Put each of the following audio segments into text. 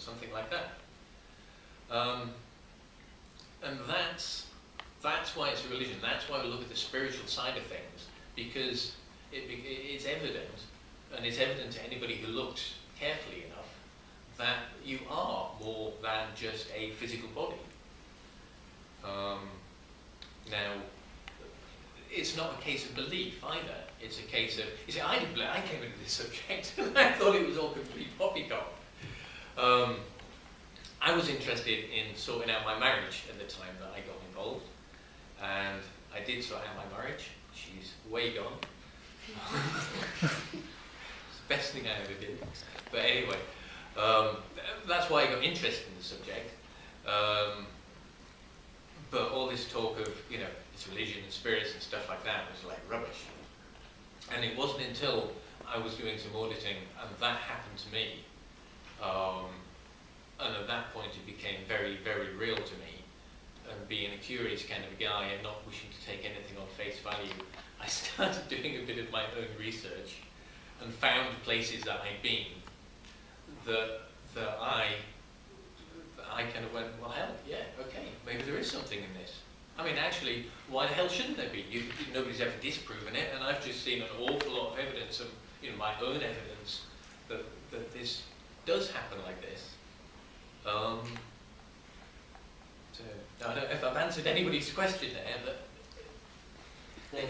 something like that. And that's why it's a religion. That's why we look at the spiritual side of things, because it's evident, and it's evident to anybody who looks carefully enough, that you are more than just a physical body. Now, it's not a case of belief either. It's a case of, you see, I came into this subject and I thought it was all complete poppycock. I was interested in sorting out my marriage at the time that I got involved, and I did sort out my marriage. She's way gone. It's the best thing I ever did. But anyway, that's why I got interested in the subject. But all this talk of, it's religion and spirits and stuff like that was like rubbish. And it wasn't until I was doing some auditing and that happened to me, and at that point it became very, very real to me. And being a curious kind of guy and not wishing to take anything on face value, I started doing a bit of my own research and found places that I'd been that I kind of went, well, hell, yeah, okay, maybe there is something in this. I mean, actually, why the hell shouldn't there be? Nobody's ever disproven it, and I've just seen an awful lot of evidence, of my own evidence, that this does happen like this. So, I don't know if I've answered anybody's question there, but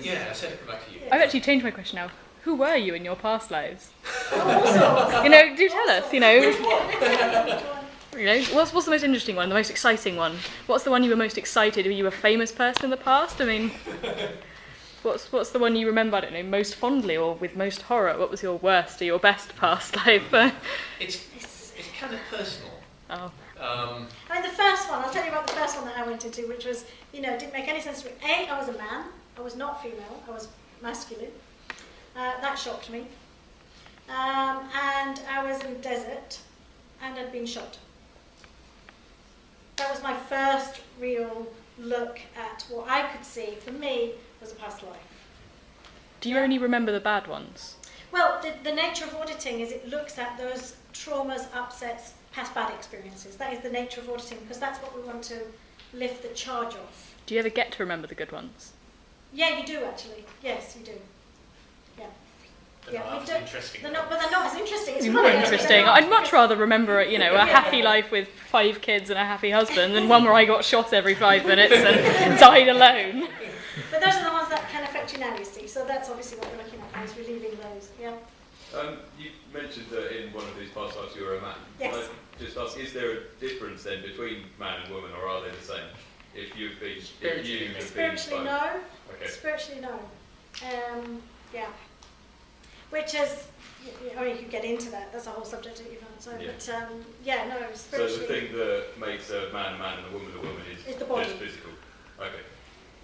yeah, I said it back to you. I've actually changed my question now. Who were you in your past lives? Also, Do tell us, Which one? What's the most interesting one, the most exciting one? What's the one you were most excited? Were you a famous person in the past? I mean, what's the one you remember, I don't know, most fondly or with most horror? What was your worst or your best past life? It's kind of personal. Oh. I mean, the first one, I'll tell you about the first one that I went into, which was, didn't make any sense to me. I was a man, I was not female, I was masculine. That shocked me. And I was in the desert and had been shot. That was my first real look at what I could see, for me, was a past life. Do you only remember the bad ones? Well, the nature of auditing is it looks at those traumas, upsets, past bad experiences. That is the nature of auditing, because that's what we want to lift the charge of. Do you ever get to remember the good ones? Yeah, you do actually. Yes, you do. Yeah. They're not as interesting. But they're not as interesting. It's More interesting. I'd much rather remember, a happy life with 5 kids and a happy husband than one where I got shot every 5 minutes and died alone. But those are the ones that can affect you now, you see. So that's obviously what we're looking at, is relieving those. Yeah. You mentioned that in one of these past lives you were a man. Yes. I just ask, is there a difference then between man and woman, or are they the same? If you've been, spiritually, no. Okay. Spiritually, no. Yeah. Which is, you could get into that. That's a whole subject that you've answered. Yeah. But no, spiritually. So the thing that makes a man and a woman is the body. just physical. Okay.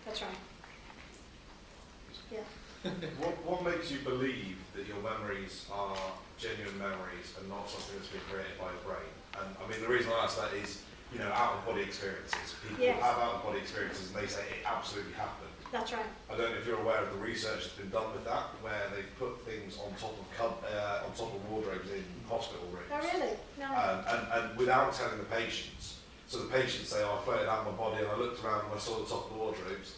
That's right. Yeah. What makes you believe that your memories are genuine memories and not something that's been created by the brain? And I mean, the reason I ask that is, out-of-body experiences. People have out-of-body experiences and they say it absolutely happened. That's right. I don't know if you're aware of the research that's been done with that, where they've put things on top of wardrobes in hospital rooms. Oh, really? No. And without telling the patients. So the patients say, I floated out my body and I looked around and I saw the top of the wardrobes.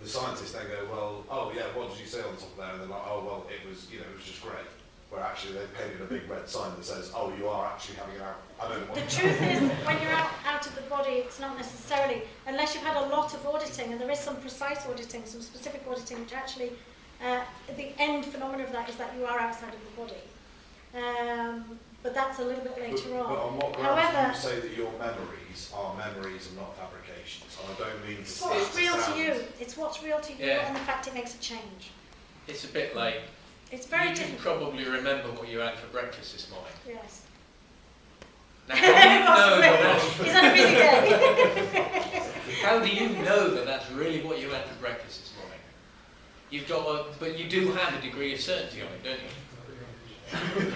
The scientists then go, well, oh yeah, what did you say on the top of there? And they're like, oh well, it was just great. Where actually they've painted a big red sign that says, oh, you are actually having it out. I don't know what. The truth is, when you're out of the body, it's not necessarily, unless you've had a lot of auditing, and there is some precise auditing, some specific auditing, which actually, the end phenomenon of that is that you are outside of the body. But that's a little bit later on. But on what grounds do you say that your memories are memories and not fabrications? And I don't mean to It's what's real to you. It's what's real to you, and the fact it makes a change. It's a bit like, it's very you can probably remember what you had for breakfast this morning. Yes. Now, no. He's had a busy day. How do you know that that's really what you had for breakfast this morning? You've got but you do have a degree of certainty on it, don't you?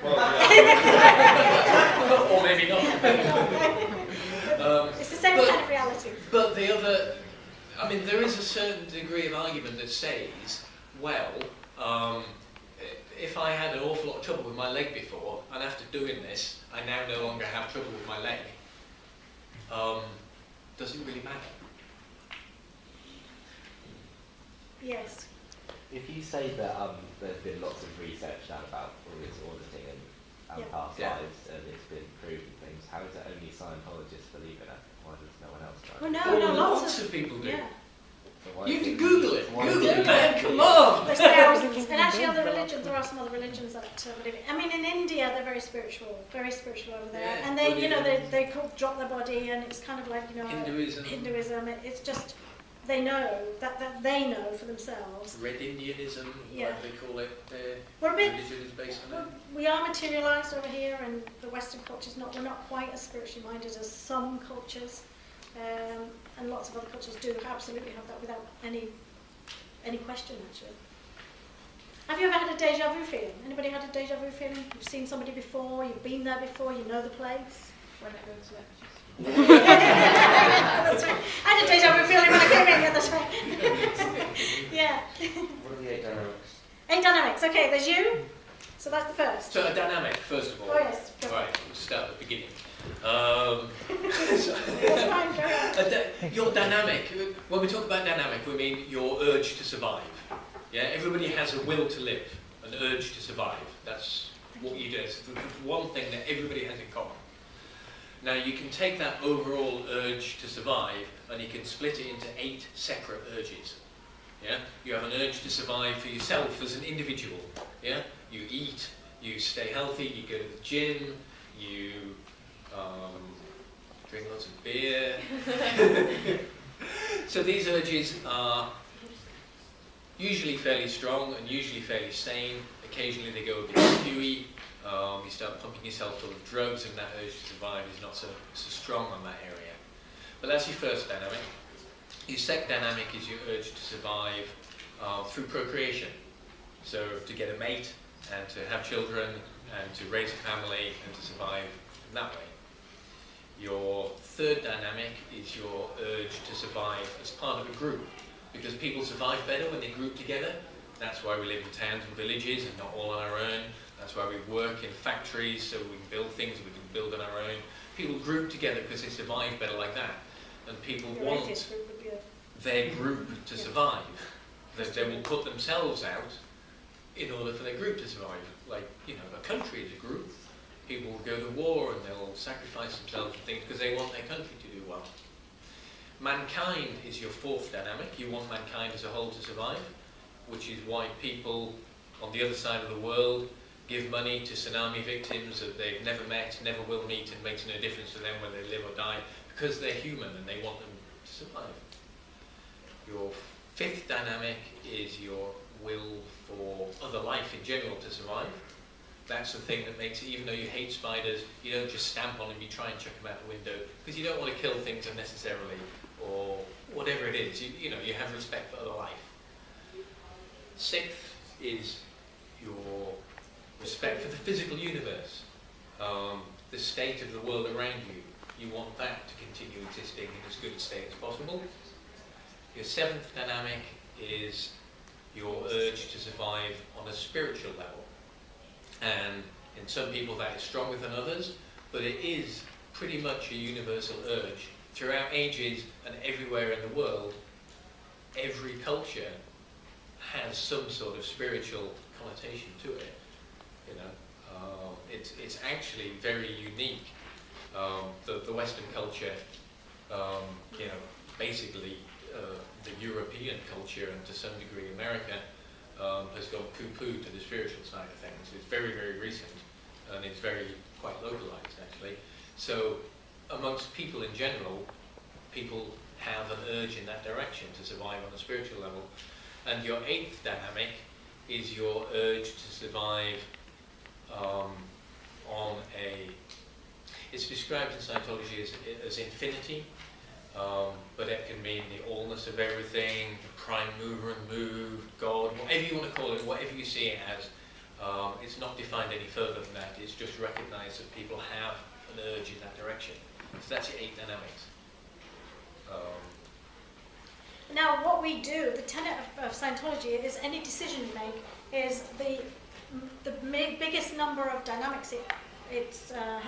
Well, yeah. Or maybe not. It's the same kind of reality. But there is a certain degree of argument that says, well, if I had an awful lot of trouble with my leg before, and after doing this, I now no longer have trouble with my leg, does it really matter? Yes. If you say that there's been lots of research done about all this auditing and Yeah. past Yeah. lives, and it's been proved and things, how is it only Scientologists believe in it? Why does no one else try? Well, no, Lots of people do. Yeah. So why You is can Google it. why is Google it, it- man. Come on. There's thousands. And actually other religions, there are some other religions that believe it. I mean, in India, they're very spiritual over there. Yeah, And they, Buddhism. they drop their body, and it's kind of like, Hinduism. It's just, they know, that they know for themselves. Red Indianism, Yeah. whatever they call it. Their We're a bit, religion is based on it. we are materialised over here, and the Western culture's we're not quite as spiritually minded as some cultures. And lots of other cultures do absolutely have that without any question, actually. Have you ever had a deja vu feeling? Anybody had a deja vu feeling? You've seen somebody before, you've been there before, you know the place? When it goes lectures. That's right. I had a deja vu feeling when I came in, yeah, that's right. Yeah. What are the 8 dynamics? 8 dynamics, okay, there's you. So that's the first. So a dynamic, first of all. Oh, yes. Right, we'll start at the beginning. That's fine, go ahead. Your dynamic, when we talk about dynamic, we mean your urge to survive. Yeah, everybody has a will to live, an urge to survive. That's what you do. It's the one thing that everybody has in common. Now you can take that overall urge to survive and you can split it into 8 separate urges. Yeah, you have an urge to survive for yourself as an individual. Yeah, you eat, you stay healthy, you go to the gym, you drink lots of beer. So these urges are usually fairly strong and usually fairly sane. Occasionally they go a bit skewy. You start pumping yourself full of drugs and that urge to survive is not so strong on that area. But that's your first dynamic. Your second dynamic is your urge to survive through procreation. So to get a mate and to have children and to raise a family and to survive that way. Your third dynamic is your urge to survive as part of a group, because people survive better when they group together. That's why we live in towns and villages and not all on our own. That's why we work in factories, so we can build things we can build on our own. People group together because they survive better like that. And people Your want atheist group would be a- their group to survive. They will put themselves out in order for their group to survive. Like, a country is a group. People will go to war and they'll sacrifice themselves and things because they want their country to do well. Mankind is your fourth dynamic. You want mankind as a whole to survive, which is why people on the other side of the world give money to tsunami victims that they've never met, never will meet, and makes no difference to them whether they live or die, because they're human and they want them to survive. Your fifth dynamic is your will for other life in general to survive. That's the thing that makes it, even though you hate spiders, you don't just stamp on them, you try and chuck them out the window, because you don't want to kill things unnecessarily, or whatever it is. You have respect for other life. Sixth is your respect for the physical universe, the state of the world around you. You want that to continue existing in as good a state as possible. Your seventh dynamic is your urge to survive on a spiritual level. And in some people that is stronger than others, but it is pretty much a universal urge. Throughout ages and everywhere in the world, every culture has some sort of spiritual connotation to it. It's actually very unique. The Western culture, basically the European culture and to some degree America has gone poo-poo to the spiritual side of things. It's very, very recent and it's quite localized actually. So amongst people in general, people have an urge in that direction to survive on a spiritual level. And your eighth dynamic is your urge to survive it's described in Scientology as infinity, but it can mean the allness of everything, the prime mover and move, God, whatever you want to call it, whatever you see it as. It's not defined any further than that. It's just recognized that people have an urge in that direction. So that's your 8 dynamics. Now, what we do, the tenet of Scientology is any decision you make is the the biggest number of dynamics it's helped